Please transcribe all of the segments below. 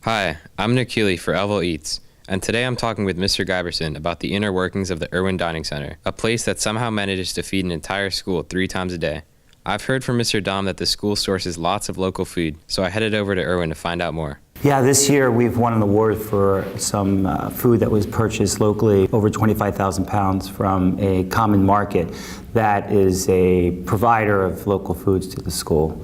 Hi, I'm Nick Healy for Lville Eats, and today I'm talking with Mr. Giberson about the inner workings of the Irwin Dining Center, a place that somehow manages to feed an entire school 3 times a day. I've heard from Mr. Dom that the school sources lots of local food, so I headed over to Irwin to find out more. Yeah, this year we've won an award for some food that was purchased locally, over 25,000 pounds from a common market that is a provider of local foods to the school.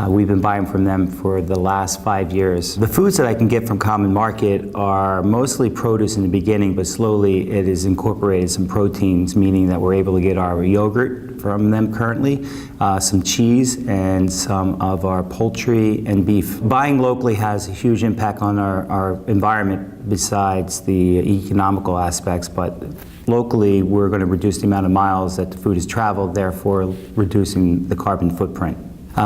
We've been buying from them for the last 5 years. The foods that I can get from Common Market are mostly produce in the beginning, but slowly it has incorporated some proteins, meaning that we're able to get our yogurt from them currently, some cheese, and some of our poultry and beef. Buying locally has a huge impact on our environment besides the economical aspects, but locally we're going to reduce the amount of miles that the food has traveled, therefore reducing the carbon footprint.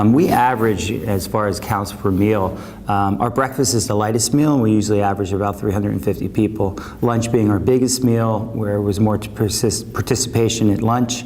We average, as far as counts per meal, our breakfast is the lightest meal, and we usually average about 350 people. Lunch being our biggest meal, where it was more participation at lunch,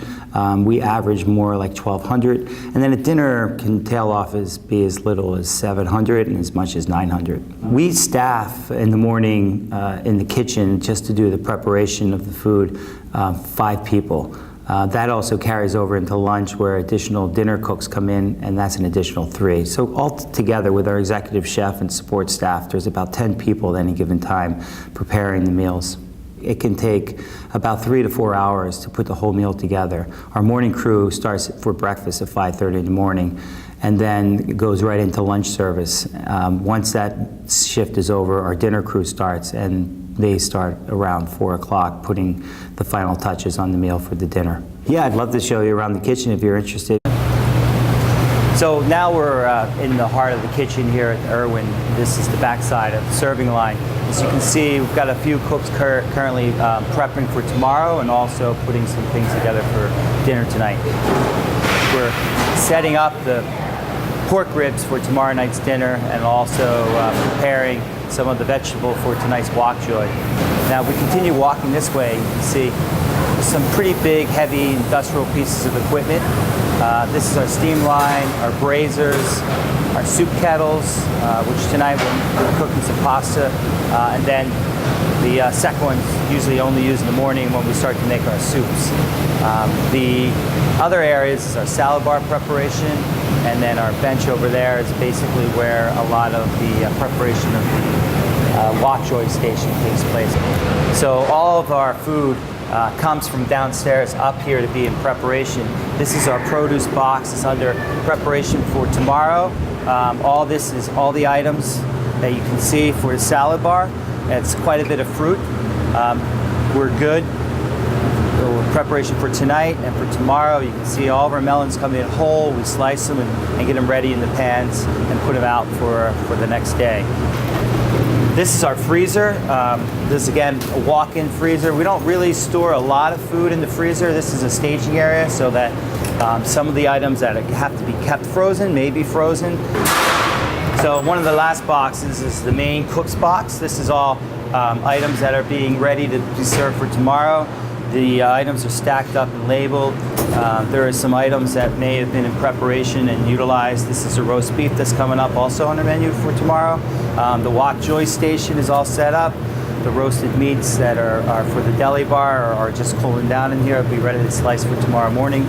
we average more like 1,200. And then at dinner can tail off be as little as 700 and as much as 900. We staff in the morning in the kitchen just to do the preparation of the food, 5 people. That also carries over into lunch, where additional dinner cooks come in, and that's an additional 3. So all together with our executive chef and support staff, there's about 10 people at any given time preparing the meals. It can take about 3 to 4 hours to put the whole meal together. Our morning crew starts for breakfast at 5:30 in the morning, and then it goes right into lunch service. Once that shift is over, our dinner crew starts, and they start around 4 o'clock putting the final touches on the meal for the dinner. Yeah, I'd love to show you around the kitchen if you're interested. So now we're in the heart of the kitchen here at Irwin. This is the backside of the serving line. As you can see, we've got a few cooks currently prepping for tomorrow and also putting some things together for dinner tonight. We're setting up the pork ribs for tomorrow night's dinner and also preparing some of the vegetable for tonight's wok joy. Now, we continue walking this way. You can see some pretty big, heavy industrial pieces of equipment. This is our steam line, our braziers, our soup kettles, which tonight we're cooking some pasta, and then the second one's usually only used in the morning when we start to make our soups. The other areas is our salad bar preparation, and then our bench over there is basically where a lot of the preparation of the wok joy station takes place. So all of our food comes from downstairs up here to be in preparation. This is our produce box. It's under preparation for tomorrow. All this is all the items that you can see for the salad bar. It's quite a bit of fruit. We're good. We're preparation for tonight and for tomorrow. You can see all of our melons come in whole. We slice them and get them ready in the pans and put them out for the next day. This is our freezer. This is, again, a walk-in freezer. We don't really store a lot of food in the freezer. This is a staging area so that some of the items that have to be kept frozen may be frozen. So one of the last boxes is the main cook's box. This is all items that are being ready to be served for tomorrow. The items are stacked up and labeled. There are some items that may have been in preparation and utilized. This is a roast beef that's coming up also on the menu for tomorrow. The wok joy station is all set up. The roasted meats that are for the deli bar are just cooling down in here. It'll be ready to slice for tomorrow morning.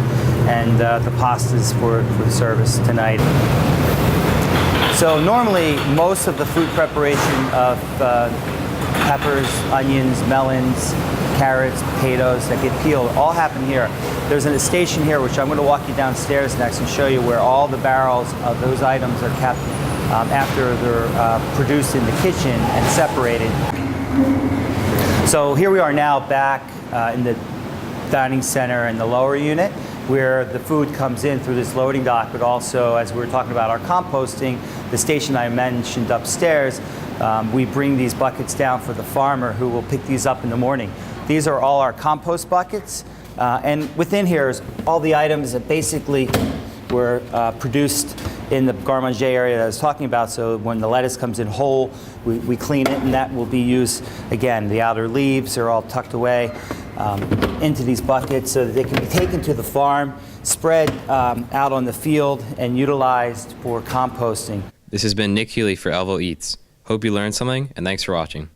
And the pastas for the service tonight. So normally most of the food preparation of peppers, onions, melons, carrots, potatoes that get peeled all happen here. There's a station here which I'm going to walk you downstairs next and show you where all the barrels of those items are kept after they're produced in the kitchen and separated. So here we are now back in the dining center in the lower unit where the food comes in through this loading dock, but also, as we were talking about our composting, the station I mentioned upstairs, we bring these buckets down for the farmer who will pick these up in the morning. These are all our compost buckets, and within here is all the items that basically were produced in the garde-manger area that I was talking about. So when the lettuce comes in whole, we clean it, and that will be used, again, the outer leaves are all tucked away into these buckets so that they can be taken to the farm, spread out on the field, and utilized for composting. This has been Nick Healy for Lville Eats. Hope you learned something, and thanks for watching.